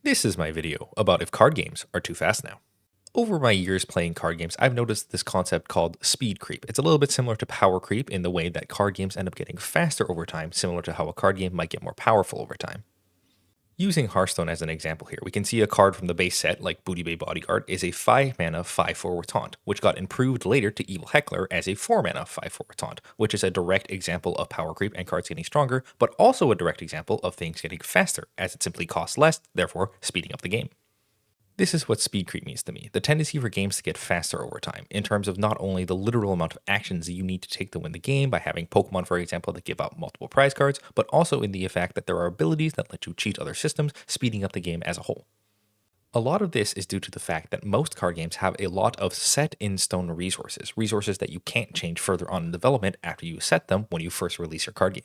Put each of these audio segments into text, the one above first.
This is my video about if card games are too fast now. Over my years playing card games, I've noticed this concept called speed creep. It's a little bit similar to power creep in the way that card games end up getting faster over time, similar to how a card game might get more powerful over time. Using Hearthstone as an example here, we can see a card from the base set, like Booty Bay Bodyguard, is a 5 mana 5/4 with Taunt, which got improved later to Evil Heckler as a 4 mana 5/4 with Taunt, which is a direct example of power creep and cards getting stronger, but also a direct example of things getting faster, as it simply costs less, therefore speeding up the game. This is what speed creep means to me, the tendency for games to get faster over time, in terms of not only the literal amount of actions that you need to take to win the game by having Pokemon, for example, that give out multiple prize cards, but also in the effect that there are abilities that let you cheat other systems, speeding up the game as a whole. A lot of this is due to the fact that most card games have a lot of set-in-stone resources that you can't change further on in development after you set them when you first release your card game.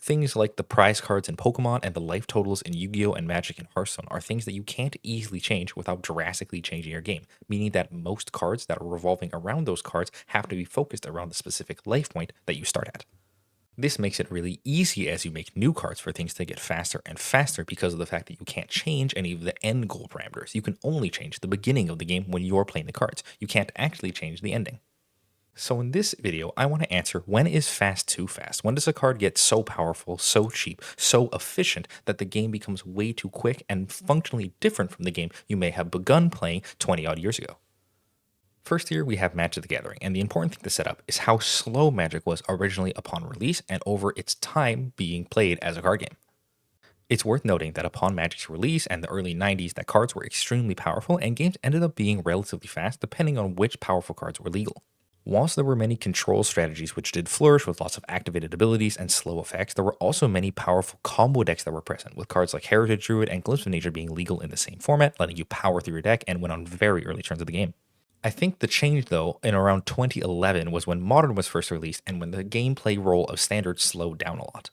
Things like the prize cards in Pokemon and the life totals in Yu-Gi-Oh! And Magic and Hearthstone are things that you can't easily change without drastically changing your game, meaning that most cards that are revolving around those cards have to be focused around the specific life point that you start at. This makes it really easy as you make new cards for things to get faster and faster because of the fact that you can't change any of the end goal parameters. You can only change the beginning of the game when you're playing the cards. You can't actually change the ending. So in this video, I want to answer, when is fast too fast? When does a card get so powerful, so cheap, so efficient that the game becomes way too quick and functionally different from the game you may have begun playing 20 odd years ago? First here we have Magic the Gathering, and the important thing to set up is how slow Magic was originally upon release and over its time being played as a card game. It's worth noting that upon Magic's release and the early 90s, that cards were extremely powerful and games ended up being relatively fast depending on which powerful cards were legal. Whilst there were many control strategies which did flourish with lots of activated abilities and slow effects, there were also many powerful combo decks that were present, with cards like Heritage Druid and Glimpse of Nature being legal in the same format, letting you power through your deck and win on very early turns of the game. I think the change, though, in around 2011 was when Modern was first released and when the gameplay role of Standard slowed down a lot.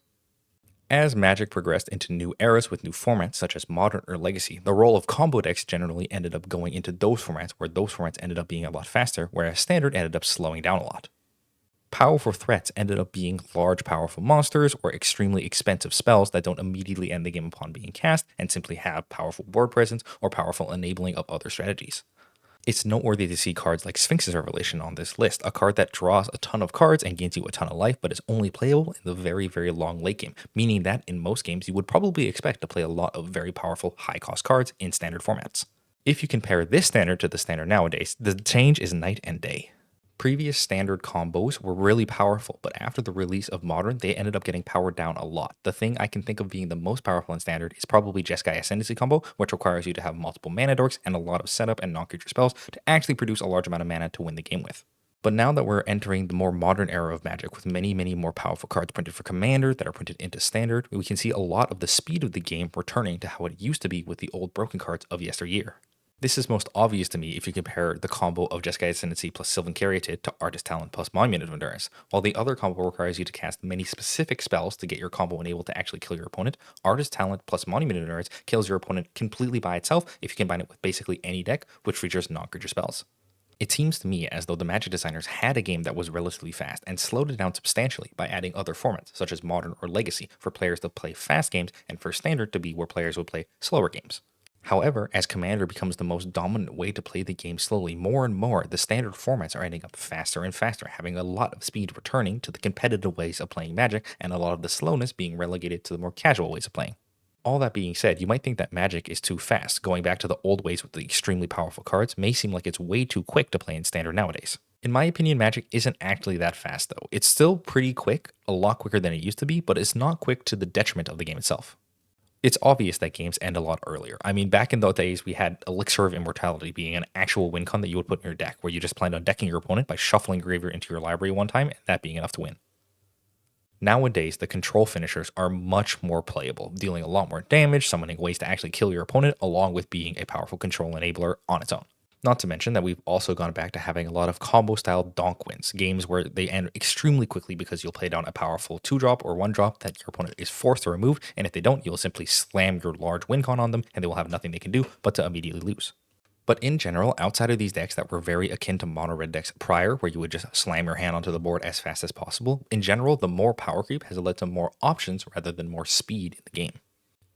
As Magic progressed into new eras with new formats such as Modern or Legacy, the role of combo decks generally ended up going into those formats, where those formats ended up being a lot faster, whereas Standard ended up slowing down a lot. Powerful threats ended up being large powerful monsters or extremely expensive spells that don't immediately end the game upon being cast and simply have powerful board presence or powerful enabling of other strategies. It's noteworthy to see cards like Sphinx's Revelation on this list, a card that draws a ton of cards and gains you a ton of life, but is only playable in the very, very long late game, meaning that in most games you would probably expect to play a lot of very powerful, high-cost cards in standard formats. If you compare this standard to the standard nowadays, the change is night and day. Previous standard combos were really powerful, but after the release of Modern, they ended up getting powered down a lot. The thing I can think of being the most powerful in Standard is probably Jeskai Ascendancy combo, which requires you to have multiple mana dorks and a lot of setup and non-creature spells to actually produce a large amount of mana to win the game with. But now that we're entering the more modern era of Magic with many, many more powerful cards printed for Commander that are printed into Standard, we can see a lot of the speed of the game returning to how it used to be with the old broken cards of yesteryear. This is most obvious to me if you compare the combo of Jeskai Ascendancy plus Sylvan Caryatid to Artist Talent plus Monument of Endurance. While the other combo requires you to cast many specific spells to get your combo enabled to actually kill your opponent, Artist Talent plus Monument of Endurance kills your opponent completely by itself if you combine it with basically any deck, which features non-creature spells. It seems to me as though the Magic designers had a game that was relatively fast and slowed it down substantially by adding other formats, such as Modern or Legacy, for players to play fast games and for Standard to be where players would play slower games. However, as Commander becomes the most dominant way to play the game slowly, more and more, the standard formats are ending up faster and faster, having a lot of speed returning to the competitive ways of playing Magic, and a lot of the slowness being relegated to the more casual ways of playing. All that being said, you might think that Magic is too fast. Going back to the old ways with the extremely powerful cards may seem like it's way too quick to play in Standard nowadays. In my opinion, Magic isn't actually that fast though. It's still pretty quick, a lot quicker than it used to be, but it's not quick to the detriment of the game itself. It's obvious that games end a lot earlier. I mean, back in those days, we had Elixir of Immortality being an actual win con that you would put in your deck, where you just planned on decking your opponent by shuffling Graveyard into your library one time, and that being enough to win. Nowadays, the control finishers are much more playable, dealing a lot more damage, summoning ways to actually kill your opponent, along with being a powerful control enabler on its own. Not to mention that we've also gone back to having a lot of combo-style donk wins, games where they end extremely quickly because you'll play down a powerful 2-drop or 1-drop that your opponent is forced to remove, and if they don't, you'll simply slam your large win con on them, and they will have nothing they can do but to immediately lose. But in general, outside of these decks that were very akin to mono-red decks prior, where you would just slam your hand onto the board as fast as possible, in general, the more power creep has led to more options rather than more speed in the game.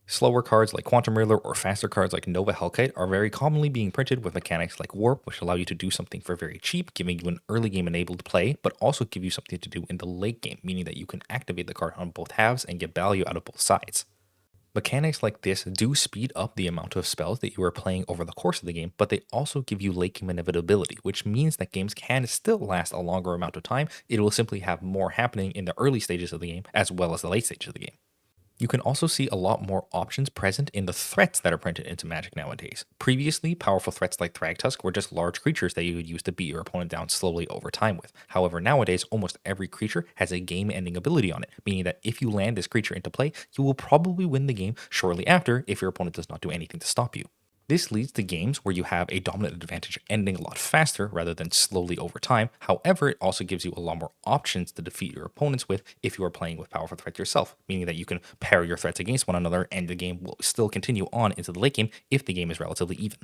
Slower cards like Quantum Reeler or faster cards like Nova Hellkite are very commonly being printed with mechanics like Warp, which allow you to do something for very cheap, giving you an early game enabled play, but also give you something to do in the late game, meaning that you can activate the card on both halves and get value out of both sides. Mechanics like this do speed up the amount of spells that you are playing over the course of the game, but they also give you late game inevitability, which means that games can still last a longer amount of time. It will simply have more happening in the early stages of the game as well as the late stages of the game. You can also see a lot more options present in the threats that are printed into Magic nowadays. Previously, powerful threats like Thragtusk were just large creatures that you would use to beat your opponent down slowly over time with. However, nowadays, almost every creature has a game-ending ability on it, meaning that if you land this creature into play, you will probably win the game shortly after if your opponent does not do anything to stop you. This leads to games where you have a dominant advantage ending a lot faster rather than slowly over time. However, it also gives you a lot more options to defeat your opponents with if you are playing with powerful threats yourself, meaning that you can pair your threats against one another and the game will still continue on into the late game if the game is relatively even.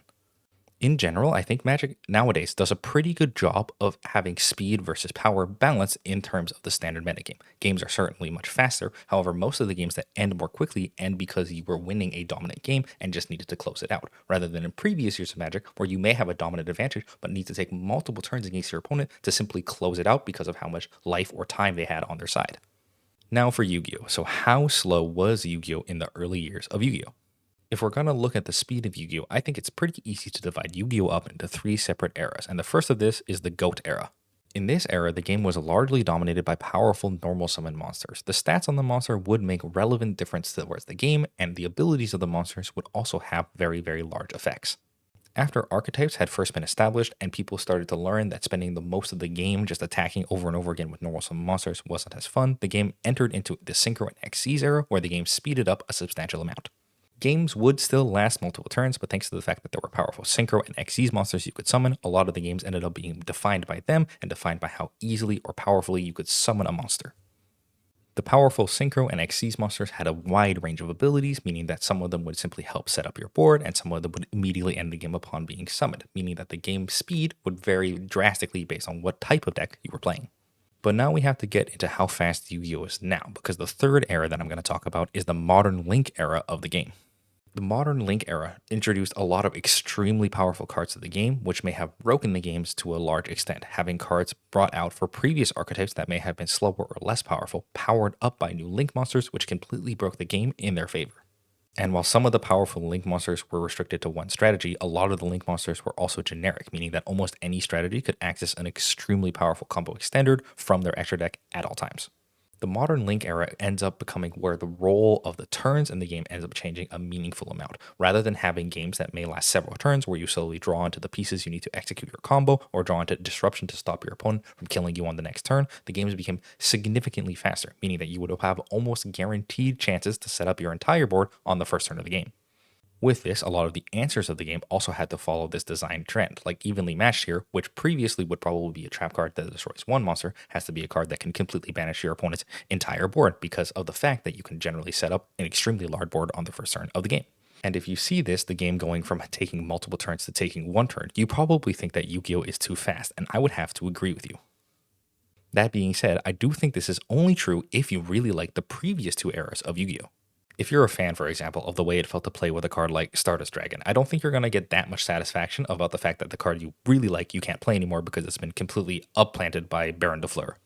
In general, I think Magic nowadays does a pretty good job of having speed versus power balance in terms of the standard metagame. Games are certainly much faster. However, most of the games that end more quickly end because you were winning a dominant game and just needed to close it out, rather than in previous years of Magic where you may have a dominant advantage but need to take multiple turns against your opponent to simply close it out because of how much life or time they had on their side. Now for Yu-Gi-Oh! So how slow was Yu-Gi-Oh! In the early years of Yu-Gi-Oh! If we're going to look at the speed of Yu-Gi-Oh!, I think it's pretty easy to divide Yu-Gi-Oh! Up into three separate eras, and the first of this is the GOAT era. In this era, the game was largely dominated by powerful normal summon monsters. The stats on the monster would make relevant difference towards the game, and the abilities of the monsters would also have very, very large effects. After archetypes had first been established and people started to learn that spending the most of the game just attacking over and over again with normal summon monsters wasn't as fun, the game entered into the Synchro and Xyz era where the game speeded up a substantial amount. Games would still last multiple turns, but thanks to the fact that there were powerful Synchro and Xyz monsters you could summon, a lot of the games ended up being defined by them and defined by how easily or powerfully you could summon a monster. The powerful Synchro and Xyz monsters had a wide range of abilities, meaning that some of them would simply help set up your board, and some of them would immediately end the game upon being summoned, meaning that the game speed would vary drastically based on what type of deck you were playing. But now we have to get into how fast Yu-Gi-Oh! Is now, because the third era that I'm going to talk about is the modern Link era of the game. The modern Link era introduced a lot of extremely powerful cards to the game, which may have broken the games to a large extent, having cards brought out for previous archetypes that may have been slower or less powerful, powered up by new Link monsters, which completely broke the game in their favor. And while some of the powerful Link monsters were restricted to one strategy, a lot of the Link monsters were also generic, meaning that almost any strategy could access an extremely powerful combo extender from their extra deck at all times. The modern Link era ends up becoming where the role of the turns in the game ends up changing a meaningful amount. Rather than having games that may last several turns where you slowly draw into the pieces you need to execute your combo or draw into disruption to stop your opponent from killing you on the next turn, the games became significantly faster, meaning that you would have almost guaranteed chances to set up your entire board on the first turn of the game. With this, a lot of the answers of the game also had to follow this design trend, like Evenly Matched here, which previously would probably be a trap card that destroys one monster, has to be a card that can completely banish your opponent's entire board because of the fact that you can generally set up an extremely large board on the first turn of the game. And if you see this, the game going from taking multiple turns to taking one turn, you probably think that Yu-Gi-Oh! Is too fast, and I would have to agree with you. That being said, I do think this is only true if you really like the previous two eras of Yu-Gi-Oh! If you're a fan, for example, of the way it felt to play with a card like Stardust Dragon, I don't think you're going to get that much satisfaction about the fact that the card you really like you can't play anymore because it's been completely upplanted by Baron de Fleur.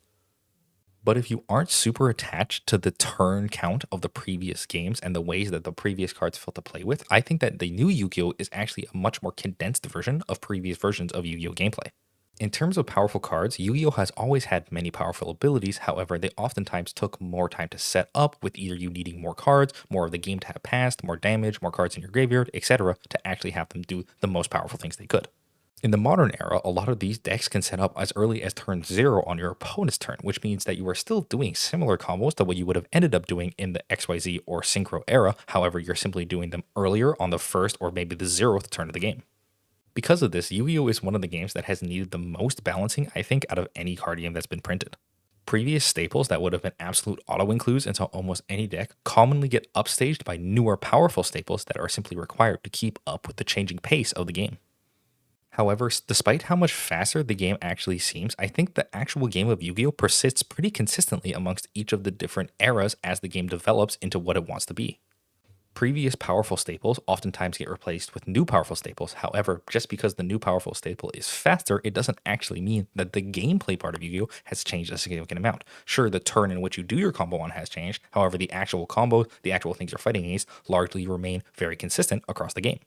But if you aren't super attached to the turn count of the previous games and the ways that the previous cards felt to play with, I think that the new Yu-Gi-Oh! Is actually a much more condensed version of previous versions of Yu-Gi-Oh! Gameplay. In terms of powerful cards, Yu-Gi-Oh! Has always had many powerful abilities, however, they oftentimes took more time to set up, with either you needing more cards, more of the game to have passed, more damage, more cards in your graveyard, etc., to actually have them do the most powerful things they could. In the modern era, a lot of these decks can set up as early as turn 0 on your opponent's turn, which means that you are still doing similar combos to what you would have ended up doing in the XYZ or Synchro era, however, you're simply doing them earlier on the first or maybe the 0th turn of the game. Because of this, Yu-Gi-Oh! Is one of the games that has needed the most balancing, I think, out of any card game that's been printed. Previous staples that would have been absolute auto-includes into almost any deck commonly get upstaged by newer powerful staples that are simply required to keep up with the changing pace of the game. However, despite how much faster the game actually seems, I think the actual game of Yu-Gi-Oh! Persists pretty consistently amongst each of the different eras as the game develops into what it wants to be. Previous powerful staples oftentimes get replaced with new powerful staples. However, just because the new powerful staple is faster, it doesn't actually mean that the gameplay part of Yu-Gi-Oh! Has changed a significant amount. Sure, the turn in which you do your combo on has changed. However, the actual combos, the actual things you're fighting against, largely remain very consistent across the game.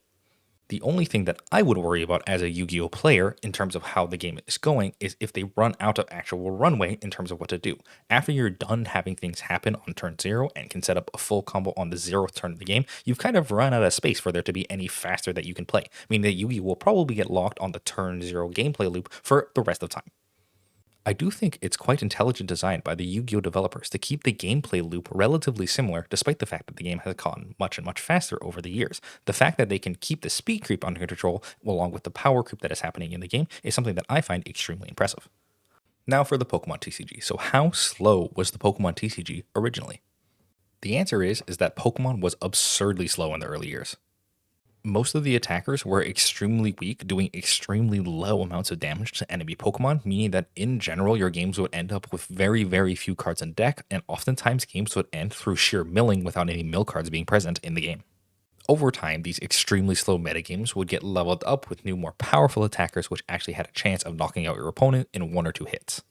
The only thing that I would worry about as a Yu-Gi-Oh player in terms of how the game is going is if they run out of actual runway in terms of what to do. After you're done having things happen on turn 0 and can set up a full combo on the 0th turn of the game, you've kind of run out of space for there to be any faster that you can play, meaning that Yu-Gi-Oh will probably get locked on the turn 0 gameplay loop for the rest of the time. I do think it's quite intelligent design by the Yu-Gi-Oh developers to keep the gameplay loop relatively similar despite the fact that the game has gotten much and much faster over the years. The fact that they can keep the speed creep under control along with the power creep that is happening in the game is something that I find extremely impressive. Now for the Pokemon TCG. So how slow was the Pokemon TCG originally? The answer is that Pokemon was absurdly slow in the early years. Most of the attackers were extremely weak, doing extremely low amounts of damage to enemy Pokemon, meaning that in general, your games would end up with very, very few cards in deck, and oftentimes games would end through sheer milling without any mill cards being present in the game. Over time, these extremely slow metagames would get leveled up with new, more powerful attackers, which actually had a chance of knocking out your opponent in 1 or 2 hits.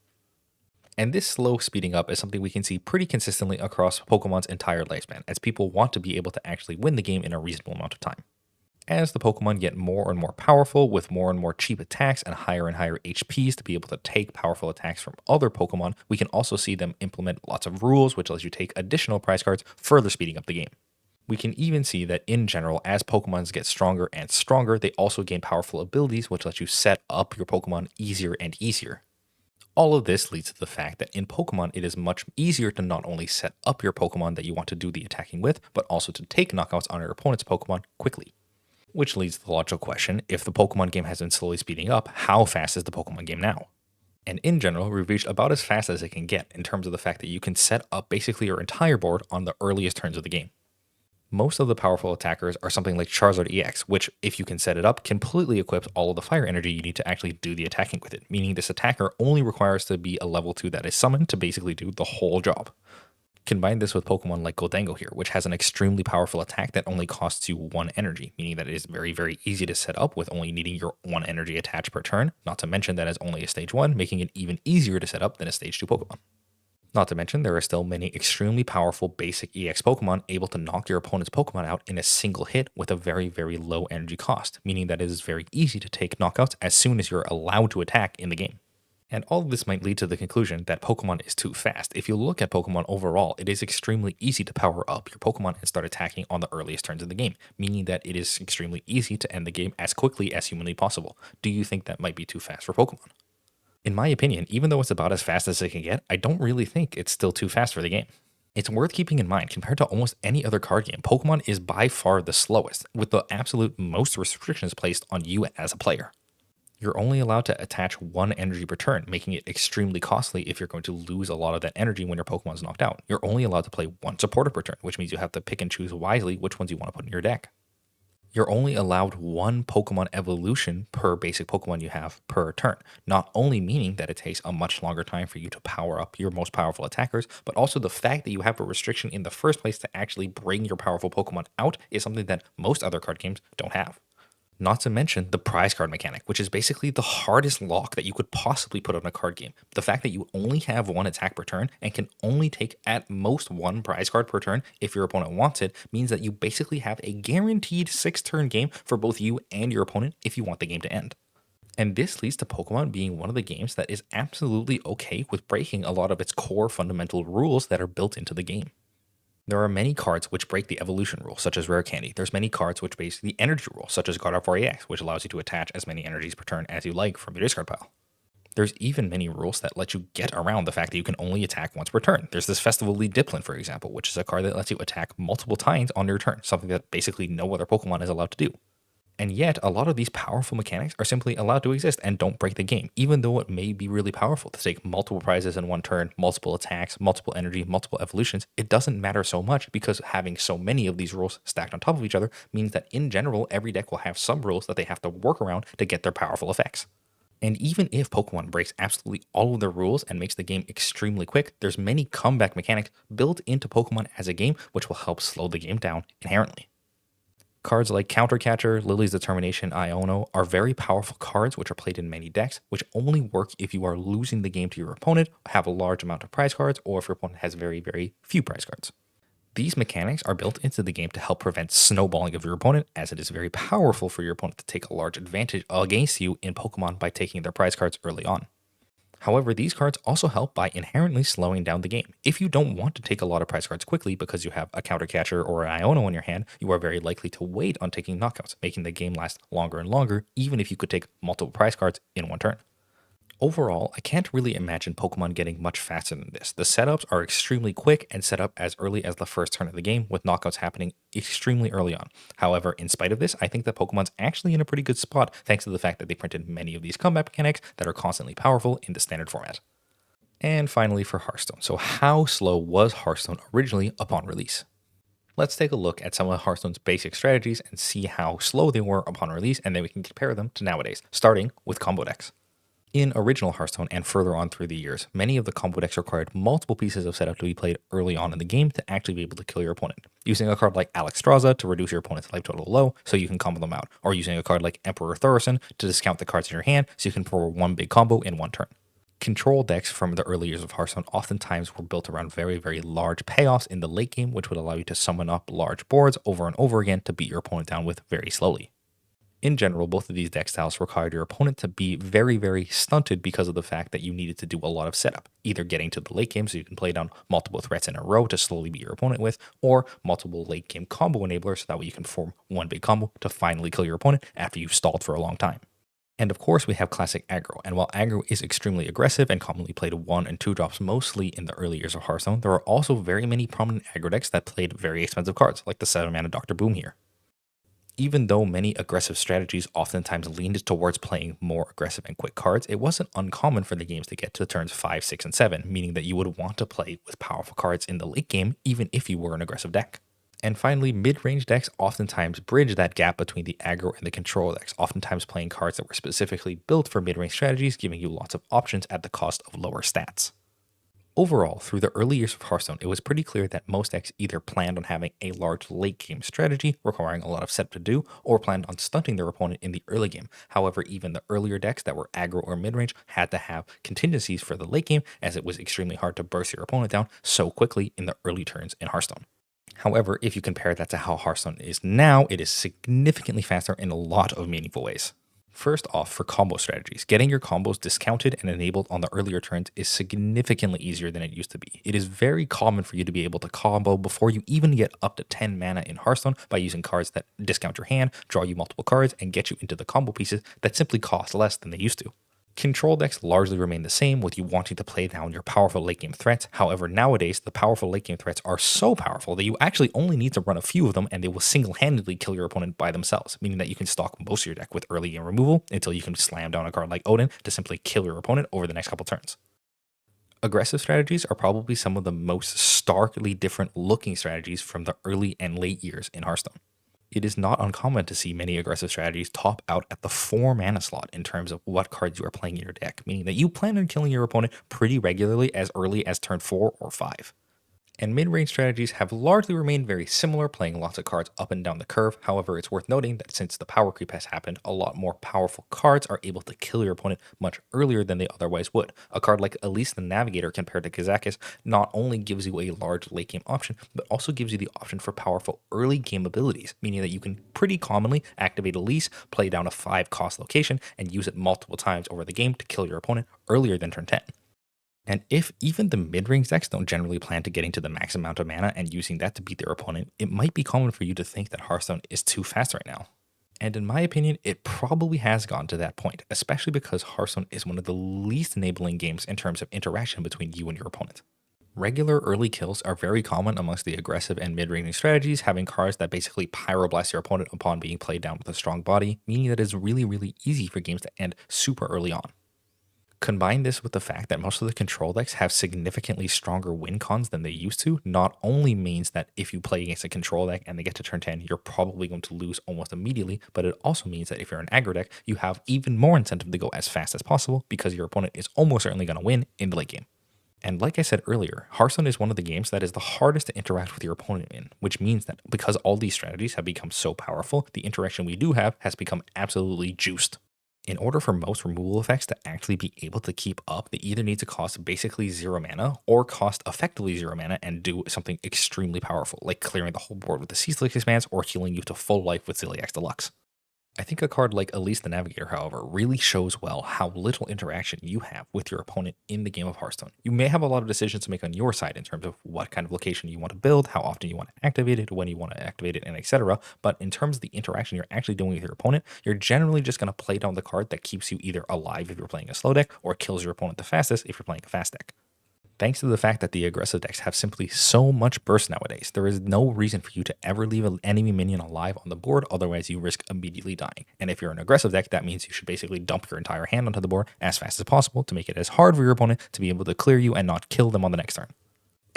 And this slow speeding up is something we can see pretty consistently across Pokemon's entire lifespan, as people want to be able to actually win the game in a reasonable amount of time. As the Pokemon get more and more powerful with more and more cheap attacks and higher HPs to be able to take powerful attacks from other Pokemon, we can also see them implement lots of rules, which lets you take additional prize cards, further speeding up the game. We can even see that in general, as Pokemons get stronger and stronger, they also gain powerful abilities, which lets you set up your Pokemon easier and easier. All of this leads to the fact that in Pokemon, it is much easier to not only set up your Pokemon that you want to do the attacking with, but also to take knockouts on your opponent's Pokemon quickly. Which leads to the logical question, if the Pokemon game has been slowly speeding up, how fast is the Pokemon game now? And in general, we've reached about as fast as it can get in terms of the fact that you can set up basically your entire board on the earliest turns of the game. Most of the powerful attackers are something like Charizard EX, which, if you can set it up, completely equips all of the fire energy you need to actually do the attacking with it, meaning this attacker only requires to be a level 2 that is summoned to basically do the whole job. Combine this with Pokemon like Goldango here, which has an extremely powerful attack that only costs you 1 energy, meaning that it is very, very easy to set up with only needing your 1 energy attached per turn, not to mention that is only a stage 1, making it even easier to set up than a stage 2 Pokemon. Not to mention, there are still many extremely powerful basic EX Pokemon able to knock your opponent's Pokemon out in a single hit with a very, very low energy cost, meaning that it is very easy to take knockouts as soon as you're allowed to attack in the game. And all of this might lead to the conclusion that Pokemon is too fast. If you look at Pokemon overall, it is extremely easy to power up your Pokemon and start attacking on the earliest turns of the game, meaning that it is extremely easy to end the game as quickly as humanly possible. Do you think that might be too fast for Pokemon? In my opinion, even though it's about as fast as it can get, I don't really think it's still too fast for the game. It's worth keeping in mind, compared to almost any other card game, Pokemon is by far the slowest, with the absolute most restrictions placed on you as a player. You're only allowed to attach 1 energy per turn, making it extremely costly if you're going to lose a lot of that energy when your Pokemon is knocked out. You're only allowed to play 1 supporter per turn, which means you have to pick and choose wisely which ones you want to put in your deck. You're only allowed 1 Pokemon evolution per basic Pokemon you have per turn, not only meaning that it takes a much longer time for you to power up your most powerful attackers, but also the fact that you have a restriction in the first place to actually bring your powerful Pokemon out is something that most other card games don't have. Not to mention the prize card mechanic, which is basically the hardest lock that you could possibly put on a card game. The fact that you only have 1 attack per turn and can only take at most 1 prize card per turn if your opponent wants it means that you basically have a guaranteed 6-turn game for both you and your opponent if you want the game to end. And this leads to Pokemon being one of the games that is absolutely okay with breaking a lot of its core fundamental rules that are built into the game. There are many cards which break the evolution rule, such as Rare Candy. There's many cards which base the energy rule, such as God of War EX, which allows you to attach as many energies per turn as you like from your discard pile. There's even many rules that let you get around the fact that you can only attack once per turn. There's this Festival Lead Dipplin, for example, which is a card that lets you attack multiple times on your turn, something that basically no other Pokemon is allowed to do. And yet, a lot of these powerful mechanics are simply allowed to exist and don't break the game, even though it may be really powerful to take multiple prizes in 1 turn, multiple attacks, multiple energy, multiple evolutions. It doesn't matter so much because having so many of these rules stacked on top of each other means that in general, every deck will have some rules that they have to work around to get their powerful effects. And even if Pokemon breaks absolutely all of the rules and makes the game extremely quick, there's many comeback mechanics built into Pokemon as a game which will help slow the game down inherently. Cards like Countercatcher, Lily's Determination, Iono are very powerful cards which are played in many decks, which only work if you are losing the game to your opponent, have a large amount of prize cards, or if your opponent has very, very few prize cards. These mechanics are built into the game to help prevent snowballing of your opponent, as it is very powerful for your opponent to take a large advantage against you in Pokemon by taking their prize cards early on. However, these cards also help by inherently slowing down the game. If you don't want to take a lot of prize cards quickly because you have a Countercatcher or an Iono in your hand, you are very likely to wait on taking knockouts, making the game last longer and longer, even if you could take multiple prize cards in one turn. Overall, I can't really imagine Pokemon getting much faster than this. The setups are extremely quick and set up as early as the first turn of the game, with knockouts happening extremely early on. However, in spite of this, I think that Pokemon's actually in a pretty good spot thanks to the fact that they printed many of these combat mechanics that are constantly powerful in the standard format. And finally for Hearthstone. So how slow was Hearthstone originally upon release? Let's take a look at some of Hearthstone's basic strategies and see how slow they were upon release, and then we can compare them to nowadays, starting with combo decks. In original Hearthstone and further on through the years, many of the combo decks required multiple pieces of setup to be played early on in the game to actually be able to kill your opponent. Using a card like Alexstrasza to reduce your opponent's life total low so you can combo them out, or using a card like Emperor Thaurissan to discount the cards in your hand so you can pour one big combo in one turn. Control decks from the early years of Hearthstone oftentimes were built around very, very large payoffs in the late game, which would allow you to summon up large boards over and over again to beat your opponent down with very slowly. In general, both of these deck styles required your opponent to be very, very stunted because of the fact that you needed to do a lot of setup, either getting to the late game so you can play down multiple threats in a row to slowly beat your opponent with, or multiple late game combo enablers so that way you can form one big combo to finally kill your opponent after you've stalled for a long time. And of course, we have classic aggro. And while aggro is extremely aggressive and commonly played 1 and 2 drops mostly in the early years of Hearthstone, there are also very many prominent aggro decks that played very expensive cards, like the 7 mana Dr. Boom here. Even though many aggressive strategies oftentimes leaned towards playing more aggressive and quick cards, it wasn't uncommon for the games to get to turns 5, 6, and 7, meaning that you would want to play with powerful cards in the late game, even if you were an aggressive deck. And finally, mid-range decks oftentimes bridge that gap between the aggro and the control decks, oftentimes playing cards that were specifically built for mid-range strategies, giving you lots of options at the cost of lower stats. Overall, through the early years of Hearthstone, it was pretty clear that most decks either planned on having a large late game strategy requiring a lot of setup to do, or planned on stunting their opponent in the early game. However, even the earlier decks that were aggro or mid-range had to have contingencies for the late game, as it was extremely hard to burst your opponent down so quickly in the early turns in Hearthstone. However, if you compare that to how Hearthstone is now, it is significantly faster in a lot of meaningful ways. First off, for combo strategies, getting your combos discounted and enabled on the earlier turns is significantly easier than it used to be. It is very common for you to be able to combo before you even get up to 10 mana in Hearthstone by using cards that discount your hand, draw you multiple cards, and get you into the combo pieces that simply cost less than they used to. Control decks largely remain the same, with you wanting to play down your powerful late game threats. However, nowadays, the powerful late game threats are so powerful that you actually only need to run a few of them and they will single-handedly kill your opponent by themselves, meaning that you can stock most of your deck with early game removal until you can slam down a card like Odin to simply kill your opponent over the next couple turns. Aggressive strategies are probably some of the most starkly different looking strategies from the early and late years in Hearthstone. It is not uncommon to see many aggressive strategies top out at the 4 mana slot in terms of what cards you are playing in your deck, meaning that you plan on killing your opponent pretty regularly as early as turn 4 or 5. And mid-range strategies have largely remained very similar, playing lots of cards up and down the curve. However, it's worth noting that since the power creep has happened, a lot more powerful cards are able to kill your opponent much earlier than they otherwise would. A card like Elise the Navigator compared to Kazakis not only gives you a large late game option, but also gives you the option for powerful early game abilities, meaning that you can pretty commonly activate Elise, play down a 5 cost location, and use it multiple times over the game to kill your opponent earlier than turn 10. And if even the mid-range decks don't generally plan to getting to the max amount of mana and using that to beat their opponent, it might be common for you to think that Hearthstone is too fast right now. And in my opinion, it probably has gone to that point, especially because Hearthstone is one of the least enabling games in terms of interaction between you and your opponent. Regular early kills are very common amongst the aggressive and mid-range strategies, having cards that basically pyroblast your opponent upon being played down with a strong body, meaning that it's really, really easy for games to end super early on. Combine this with the fact that most of the control decks have significantly stronger win cons than they used to, not only means that if you play against a control deck and they get to turn 10, you're probably going to lose almost immediately, but it also means that if you're an aggro deck, you have even more incentive to go as fast as possible because your opponent is almost certainly going to win in the late game. And like I said earlier, Hearthstone is one of the games that is the hardest to interact with your opponent in, which means that because all these strategies have become so powerful, the interaction we do have has become absolutely juiced. In order for most removal effects to actually be able to keep up, they either need to cost basically 0 mana or cost effectively 0 mana and do something extremely powerful, like clearing the whole board with the Ceaseless Expanse or healing you to full life with Ziliax Deluxe. I think a card like Elise the Navigator, however, really shows well how little interaction you have with your opponent in the game of Hearthstone. You may have a lot of decisions to make on your side in terms of what kind of location you want to build, how often you want to activate it, when you want to activate it, and etc. But in terms of the interaction you're actually doing with your opponent, you're generally just going to play down the card that keeps you either alive if you're playing a slow deck or kills your opponent the fastest if you're playing a fast deck. Thanks to the fact that the aggressive decks have simply so much burst nowadays, there is no reason for you to ever leave an enemy minion alive on the board, otherwise you risk immediately dying. And if you're an aggressive deck, that means you should basically dump your entire hand onto the board as fast as possible to make it as hard for your opponent to be able to clear you and not kill them on the next turn.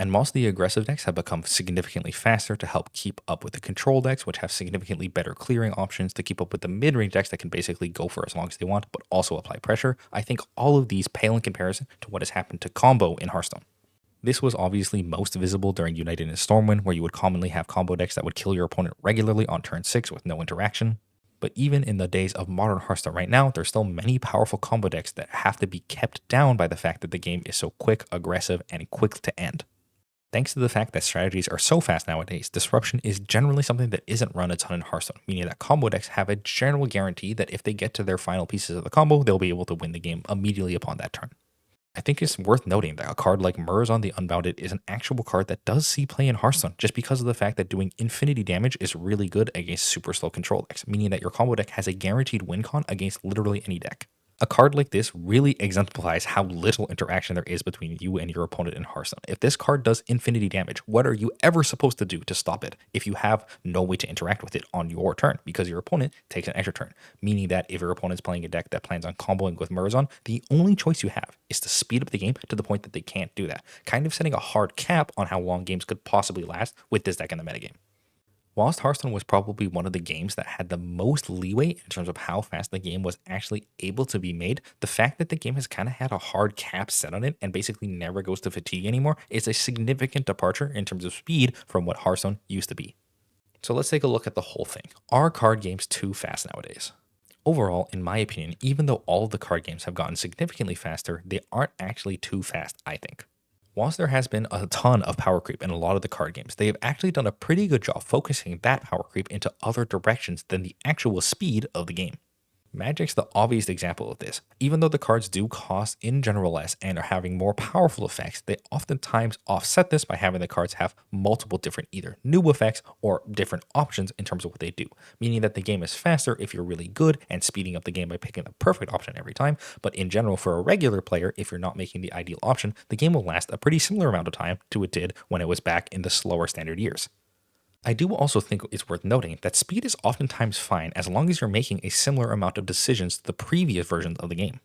And most of the aggressive decks have become significantly faster to help keep up with the control decks, which have significantly better clearing options to keep up with the mid-range decks that can basically go for as long as they want, but also apply pressure. I think all of these pale in comparison to what has happened to combo in Hearthstone. This was obviously most visible during United in Stormwind, where you would commonly have combo decks that would kill your opponent regularly on turn 6 with no interaction. But even in the days of modern Hearthstone right now, there's still many powerful combo decks that have to be kept down by the fact that the game is so quick, aggressive, and quick to end. Thanks to the fact that strategies are so fast nowadays, disruption is generally something that isn't run a ton in Hearthstone, meaning that combo decks have a general guarantee that if they get to their final pieces of the combo, they'll be able to win the game immediately upon that turn. I think it's worth noting that a card like Murazon the Unbounded is an actual card that does see play in Hearthstone just because of the fact that doing infinity damage is really good against super slow control decks, meaning that your combo deck has a guaranteed win con against literally any deck. A card like this really exemplifies how little interaction there is between you and your opponent in Hearthstone. If this card does infinity damage, what are you ever supposed to do to stop it if you have no way to interact with it on your turn? Because your opponent takes an extra turn, meaning that if your opponent's playing a deck that plans on comboing with Murazon, the only choice you have is to speed up the game to the point that they can't do that, kind of setting a hard cap on how long games could possibly last with this deck in the metagame. Whilst Hearthstone was probably one of the games that had the most leeway in terms of how fast the game was actually able to be made, the fact that the game has kind of had a hard cap set on it and basically never goes to fatigue anymore is a significant departure in terms of speed from what Hearthstone used to be. So let's take a look at the whole thing. Are card games too fast nowadays? Overall, in my opinion, even though all of the card games have gotten significantly faster, they aren't actually too fast, I think. Whilst there has been a ton of power creep in a lot of the card games, they have actually done a pretty good job focusing that power creep into other directions than the actual speed of the game. Magic's the obvious example of this. Even though the cards do cost in general less and are having more powerful effects, they oftentimes offset this by having the cards have multiple different either new effects or different options in terms of what they do, meaning that the game is faster if you're really good and speeding up the game by picking the perfect option every time, but in general for a regular player, if you're not making the ideal option, the game will last a pretty similar amount of time to it did when it was back in the slower standard years. I do also think it's worth noting that speed is oftentimes fine as long as you're making a similar amount of decisions to the previous versions of the game.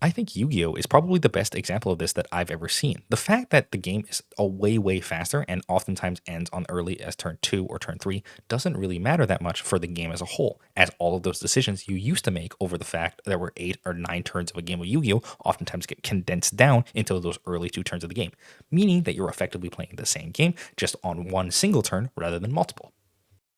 I think Yu-Gi-Oh! Is probably the best example of this that I've ever seen. The fact that the game is a way faster and oftentimes ends on early as turn 2 or turn 3 doesn't really matter that much for the game as a whole, as all of those decisions you used to make over the fact there were 8 or 9 turns of a game of Yu-Gi-Oh! Oftentimes get condensed down into those early 2 turns of the game, meaning that you're effectively playing the same game just on one single turn rather than multiple.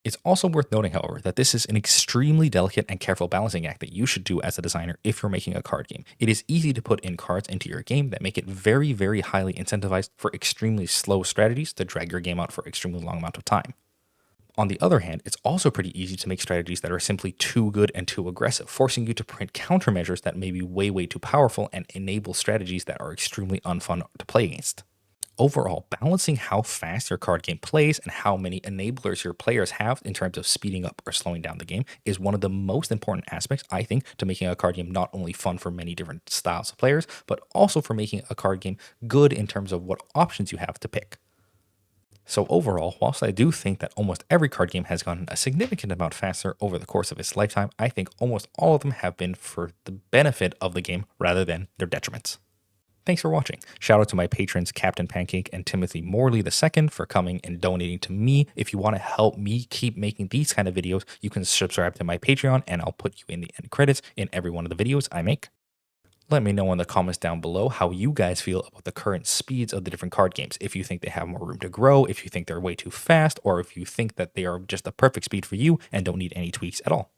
It's also worth noting, however, that this is an extremely delicate and careful balancing act that you should do as a designer if you're making a card game. It is easy to put in cards into your game that make it very highly incentivized for extremely slow strategies to drag your game out for extremely long amount of time. On the other hand, it's also pretty easy to make strategies that are simply too good and too aggressive, forcing you to print countermeasures that may be way too powerful and enable strategies that are extremely unfun to play against. Overall, balancing how fast your card game plays and how many enablers your players have in terms of speeding up or slowing down the game is one of the most important aspects, I think, to making a card game not only fun for many different styles of players, but also for making a card game good in terms of what options you have to pick. So overall, whilst I do think that almost every card game has gotten a significant amount faster over the course of its lifetime, I think almost all of them have been for the benefit of the game rather than their detriments. Thanks for watching. Shout out to my patrons Captain Pancake and Timothy Morley II for coming and donating to me. If you want to help me keep making these kind of videos, you can subscribe to my Patreon and I'll put you in the end credits in every one of the videos I make. Let me know in the comments down below how you guys feel about the current speeds of the different card games. If you think they have more room to grow, if you think they're way too fast, or if you think that they are just the perfect speed for you and don't need any tweaks at all.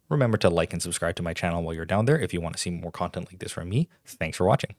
Remember to like and subscribe to my channel while you're down there if you want to see more content like this from me. Thanks for watching.